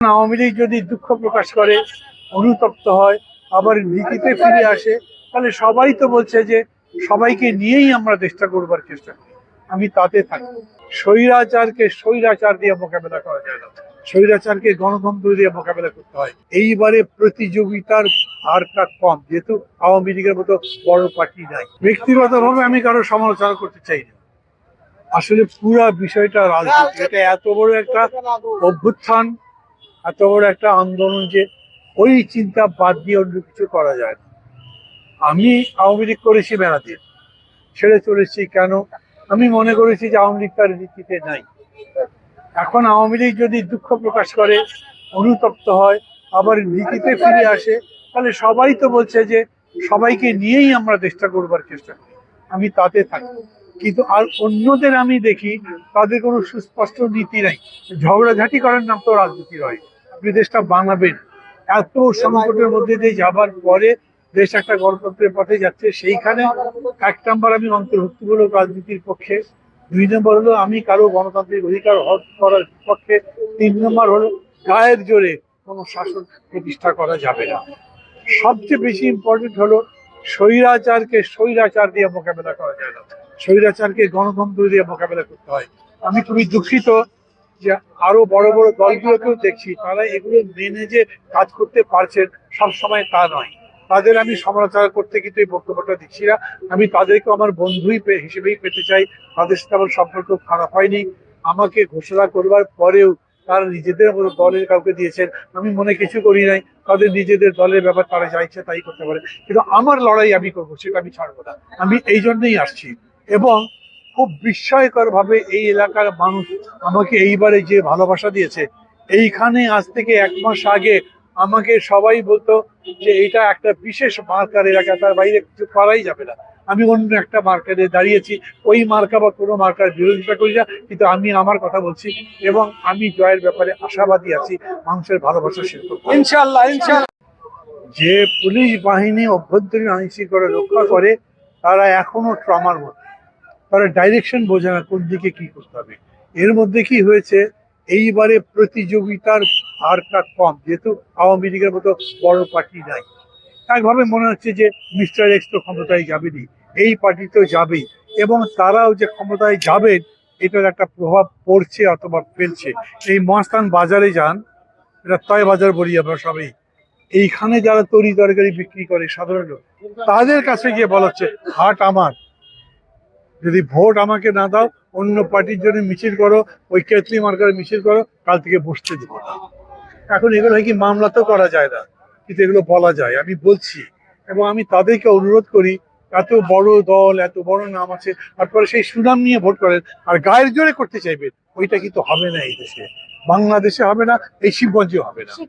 আওয়ামী লীগ যদি দুঃখ প্রকাশ করে, অনুতপ্ত হয়, আবার নীতিতে ফিরে আসে, তাহলে সবাই তো বলছে যে সবাইকে নিয়েই আমরা দেশটা করবার চেষ্টা করি। আমি তাতে থাকি। স্বৈরাচারকে স্বৈরাচার দিয়ে মোকাবেলা করা যায় না, স্বৈরাচারকে গণতন্ত্র দিয়ে মোকাবেলা করতে হয়। এইবারে প্রতিযোগিতার হারটা কম, যেহেতু আওয়ামী লীগের মতো বড় পার্টি নাই। ব্যক্তিগতভাবে আমি কারো সমালোচনা করতে চাই না। আসলে পুরা বিষয়টা রাজনীতি। এটা এত বড় একটা অভ্যুত্থান, এত বড় একটা আন্দোলন যে ওই চিন্তা বাদ দিয়ে অন্য কিছু করা যায় না। আমি আওয়ামী লীগ করেছি মেলাতে, ছেড়ে চলেছি কেন? আমি মনে করেছি যে আওয়ামী লীগ তার নীতিতে নাই। এখন আওয়ামী লীগ যদি দুঃখ প্রকাশ করে, অনুতপ্ত হয়, আবার নীতিতে ফিরে আসে, তাহলে সবাই তো বলছে যে সবাইকে নিয়েই আমরা দেশটা করবার চেষ্টা করি। আমি তাতে থাকি। কিন্তু আর অন্যদের আমি দেখি তাদের কোনো সুস্পষ্ট নীতি নাই। ঝগড়াঝাটি করার নাম তো রাজনীতি নয়। আপনি দেশটা বানাবেন, এত সংকটের মধ্যে দিয়ে যাবার পরে দেশ একটা গণতন্ত্রের পথে যাচ্ছে, সেইখানে এক নাম্বার আমি অন্তর্ভুক্তিমূলক রাজনীতির পক্ষে, 2 নম্বর হলো আমি কারো গণতান্ত্রিক অধিকার হরণ করার পক্ষে, 3 নম্বর হলো গায়ের জোরে কোনো শাসন প্রতিষ্ঠা করা যাবে না। সবচেয়ে বেশি ইম্পর্টেন্ট হলো স্বৈরাচারকে স্বৈরাচার দিয়ে মোকাবেলা করা যায় না, স্বৈরাচারকে গণতন্ত্র দিয়ে মোকাবেলা করতে হয়। আমি খুবই দুঃখিত যে আরো বড় বড় দলগুলোকেও দেখছি তারা এগুলো মেনে যে কাজ করতে পারছেন, সবসময় তা নয়। তাদের আমি সমালোচনা করতে কিন্তু এই বক্তব্যটা দিচ্ছি না। আমি তাদেরকে আমার বন্ধুই হিসেবেই পেতে চাই। তাদের সাথে আমার সম্পর্ক খারাপ হয়নি। আমাকে ঘোষণা করবার পরেও তারা নিজেদের মতো দলের কাউকে দিয়েছেন, আমি মনে কিছু করি নাই। তাদের নিজেদের দলের ব্যাপার, তারা যা ইচ্ছে তাই করতে পারে, কিন্তু আমার লড়াই আমি করবো, সেটা আমি ছাড়বো না। আমি এই জন্যই আসছি। এবং খুব বিস্ময়কর ভাবে এই এলাকার মানুষ আমাকে এইবারে যে ভালোবাসা দিয়েছে, এইখানে আজ থেকে 1 মাস আগে আমাকে সবাই বলতো যে এটা একটা বিশেষ মার্কার এলাকা, তার বাইরে কিছু করাই যাবে না। আমি অন্য একটা মার্কারে দাঁড়িয়েছি, ওই মার্কা বা কোনো মার্কার বিরোধিতা করি না, কিন্তু আমি আমার কথা বলছি এবং আমি জয়ের ব্যাপারে আশাবাদী আছি। মানুষের ভালোবাসা শিল্প ইনশাআল্লাহ ইনশাআল্লাহ। যে পুলিশ বাহিনী অভ্যন্তরীণ আইন শৃঙ্খলা রক্ষা করে, তারা এখনো ট্রমার মধ্যে, তারা ডাইরেকশন বোঝে না কোন দিকে কি করতে হবে। এর মধ্যে কি হয়েছে, এইবারে প্রতিযোগিতার হারটা কম, যেহেতু আওয়ামী লীগের মতো বড় পার্টি নাই। একভাবে মনে হচ্ছে যে মিস্টার এক্স তো ক্ষমতায় যাবেনি, এই পার্টি তো যাবেই, এবং তারাও যে ক্ষমতায় যাবেন এটার একটা প্রভাব পড়ছে অথবা ফেলছে। এই মহাস্থান বাজারে যান, এটা তয় বাজার বলি আমরা সবাই, এইখানে যারা তরি তরকারি বিক্রি করে সাধারণ লোক, তাদের কাছে গিয়ে বলা হচ্ছে হাট আমার, যদি ভোট আমাকে না দাও অন্য পার্টির জন্য মিছিল করো, ওই কেতলি মার্কার মিছিল করো, কাল থেকে বসতে দেবো না। এখন এগুলো কি মামলা তো করা যায় না, কিন্তু এগুলো বলা যায়, আমি বলছি। এবং আমি তাদেরকে অনুরোধ করি, এত বড় দল, এত বড় নাম আছে, তারপরে সেই সুনাম নিয়ে ভোট করেন আর গায়ের জোরে করতে চাইবেন, ওইটা কিন্তু হবে না এই দেশে, বাংলাদেশে হবে না, এই শিবগঞ্জে হবে না।